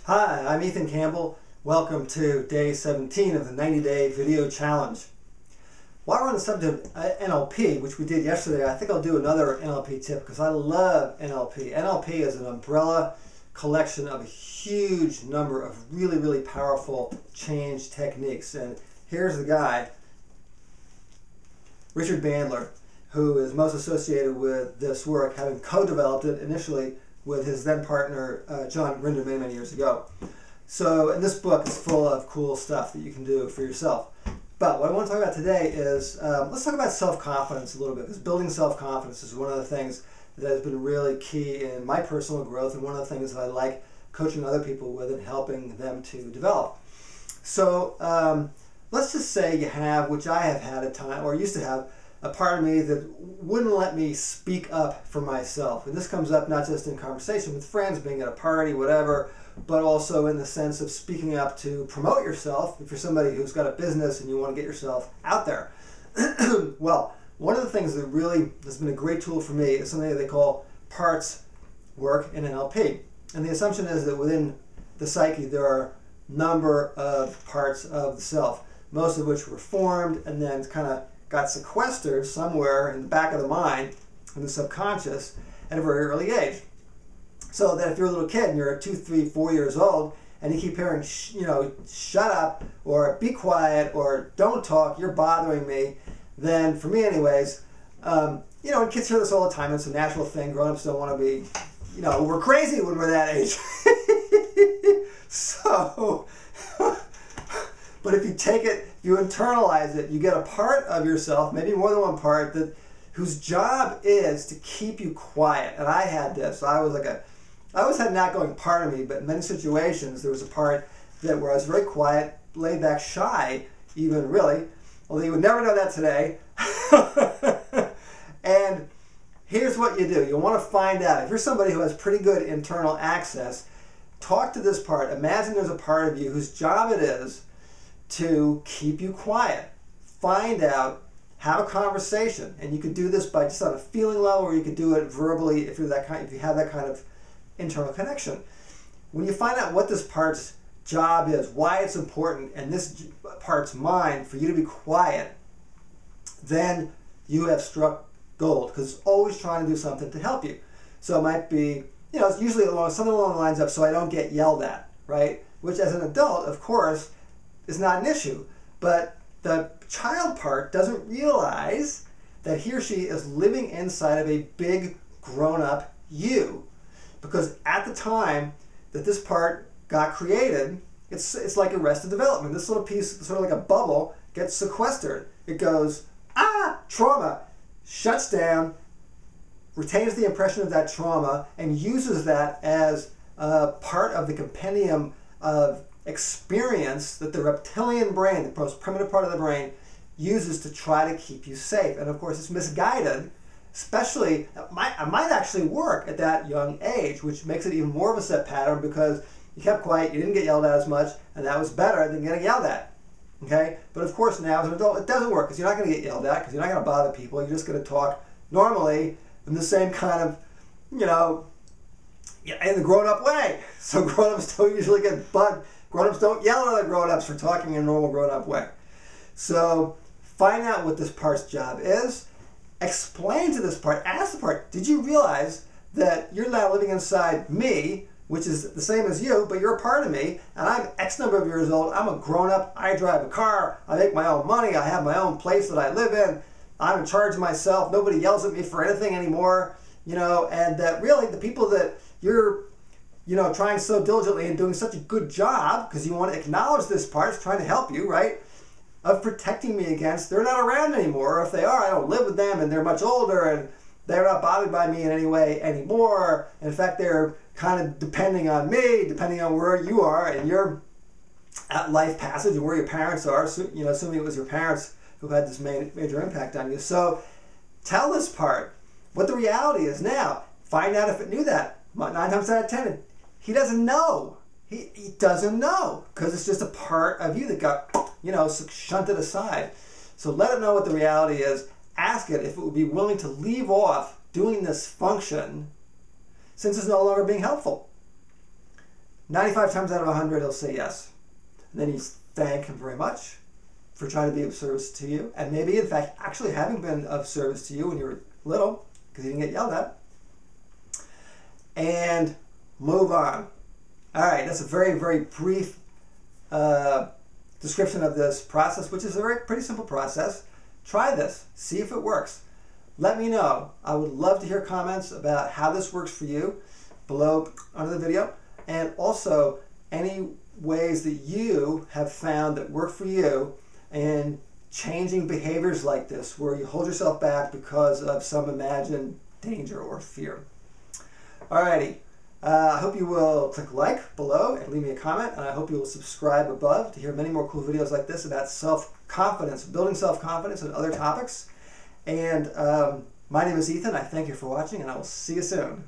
Hi, I'm Ethan Campbell. Welcome to day 17 of the 90-day video challenge. While we're on the subject of NLP, which we did yesterday, I think I'll do another NLP tip because I love NLP. NLP is an umbrella collection of a huge number of really powerful change techniques. And here's the guy, Richard Bandler, who is most associated with this work, having co-developed it initially with his then partner, John Grinder, many years ago. So, and this book is full of cool stuff that you can do for yourself. But what I want to talk about today is, let's talk about self-confidence a little bit, because building self-confidence is one of the things that has been really key in my personal growth, and one of the things that I like coaching other people with and helping them to develop. So, let's just say you have, which I have had at time, or used to have, a part of me that wouldn't let me speak up for myself. And this comes up not just in conversation with friends, being at a party, whatever, but also in the sense of speaking up to promote yourself. If you're somebody who's got a business and you want to get yourself out there. Well, one of the things that really has been a great tool for me is something that they call parts work in NLP. And the assumption is that within the psyche there are a number of parts of the self, most of which were formed and then kind of got sequestered somewhere in the back of the mind, in the subconscious, at a very early age. So that if you're a little kid and you're 2, 3, 4 years old, and you keep hearing, shut up, or be quiet, or don't talk, you're bothering me, then for me anyways, and kids hear this all the time, it's a natural thing, grown-ups don't want to be, we're crazy when we're that age. So, but if you take it, you internalize it, you get a part of yourself, maybe more than one part, whose job is to keep you quiet. And I had this. I always had an outgoing part of me, but in many situations there was a part where I was very quiet, laid back, shy, even really. Although you would never know that today. And here's what you do. You want to find out. If you're somebody who has pretty good internal access, talk to this part. Imagine there's a part of you whose job it is to keep you quiet. Find out, have a conversation, and you could do this by just on a feeling level, or you could do it verbally if you have that kind of internal connection. When you find out what this part's job is, why it's important, and this part's mind for you to be quiet, then you have struck gold, because it's always trying to do something to help you. So it might be, it's usually something along the lines of, so I don't get yelled at, right? Which as an adult, of course, is not an issue, but the child part doesn't realize that he or she is living inside of a big grown-up you, because at the time that this part got created, it's like arrested development. This little piece, sort of like a bubble, gets sequestered. It goes, trauma, shuts down, retains the impression of that trauma, and uses that as a part of the compendium of experience that the reptilian brain, the most primitive part of the brain, uses to try to keep you safe. And of course it's misguided, especially, it might actually work at that young age, which makes it even more of a set pattern, because you kept quiet, you didn't get yelled at as much, and that was better than getting yelled at. Okay? But of course now as an adult it doesn't work, because you're not going to get yelled at, because you're not going to bother people, you're just going to talk normally in the same kind of, in the grown-up way. So grown-ups don't usually get bugged. Grown-ups don't yell at other grown-ups for talking in a normal grown-up way. So find out what this part's job is. Explain to this part, ask the part, did you realize that you're now living inside me, which is the same as you, but you're a part of me, and I'm X number of years old, I'm a grown-up, I drive a car, I make my own money, I have my own place that I live in, I'm in charge of myself, nobody yells at me for anything anymore, and that really the people that you're trying so diligently and doing such a good job, because you want to acknowledge this part, it's trying to help you, right, of protecting me against, they're not around anymore. Or if they are, I don't live with them, and they're much older, and they're not bothered by me in any way anymore. In fact, they're kind of depending on me, depending on where you are and your life passage and where your parents are, assuming it was your parents who had this major impact on you. So tell this part what the reality is now. Find out if it knew that. 9 times out of 10, he doesn't know. He doesn't know, because it's just a part of you that got, shunted aside. So let it know what the reality is. Ask it if it would be willing to leave off doing this function since it's no longer being helpful. 95 times out of 100, he'll say yes. And then you thank him very much for trying to be of service to you, and maybe, in fact, actually having been of service to you when you were little, because you didn't get yelled at, and move on. All right, that's a very, very brief description of this process, which is a pretty simple process. Try this, see if it works. Let me know. I would love to hear comments about how this works for you below under the video, and also any ways that you have found that work for you in changing behaviors like this, where you hold yourself back because of some imagined danger or fear. Alrighty, I hope you will click like below and leave me a comment, and I hope you will subscribe above to hear many more cool videos like this about self-confidence, building self-confidence, and other topics. And my name is Ethan. I thank you for watching, and I will see you soon.